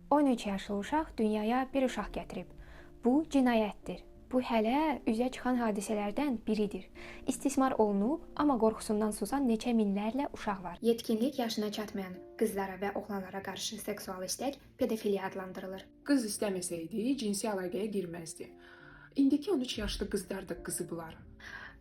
13 yaşlı uşaq dünyaya bir uşaq gətirib. Bu cinayətdir. Bu hələ üzə çıxan hadisələrdən biridir. İstismar olunub, amma qorxusundan susan neçə minlərlə uşaq var. Yetkinlik yaşına çatmayan qızlara və oğlanlara qarşı seksual istək pedofiliya adlandırılır. Qız istəməsəydi, cinsi əlaqəyə girməzdi. İndiki 13 yaşlı qızlar da qızı bular.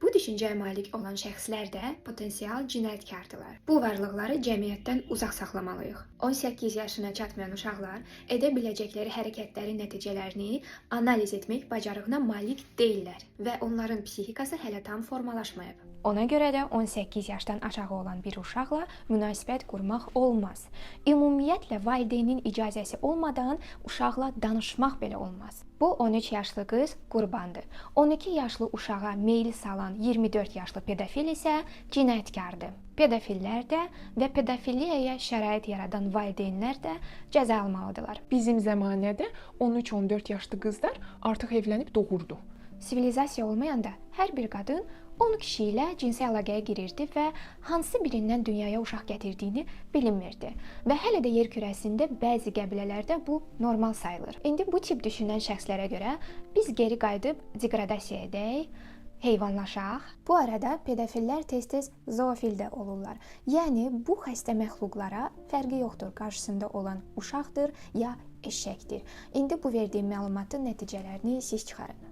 Bu düşüncəyə malik olan şəxslər də potensial cinayətkardılar. Bu varlıqları cəmiyyətdən uzaq saxlamalıyıq. 18 yaşına çatmayan uşaqlar edə biləcəkləri hərəkətlərin nəticələrini analiz etmək bacarığına malik deyillər və onların psixikası hələ tam formalaşmayıb. Ona görə də 18 yaşdan aşağı olan bir uşaqla münasibət qurmaq olmaz. Ümumiyyətlə valideynin icazəsi olmadan uşaqla danışmaq belə olmaz. Bu 13 yaşlı qız qurbandır. 12 yaşlı uşağa meyil salan 24 yaşlı pedofil isə cinayətkardır. Pedofillər də və pedofiliyaya şərait yaradan valideynlər də cəza almalıdırlar. Bizim zəmanədə 13-14 yaşlı qızlar artıq evlənib doğurdu. Sivilizasiya olmayanda hər bir qadın 10 kişi ilə cinsi əlaqəyə girirdi və hansı birindən dünyaya uşaq gətirdiyini bilinmirdi. Və hələ də yer kürəsində bəzi qəbilələrdə bu normal sayılır. İndi bu tip düşünən şəxslərə görə biz geri qayıdıb deqradasiya edək, heyvanlaşaq. Bu arada pedofillər tez-tez zoofil də olurlar. Yəni bu xəstə məxluqlara fərqi yoxdur, qarşısında olan uşaqdır ya eşşəkdir. İndi bu verdiyim məlumatın nəticələrini siz çıxarın.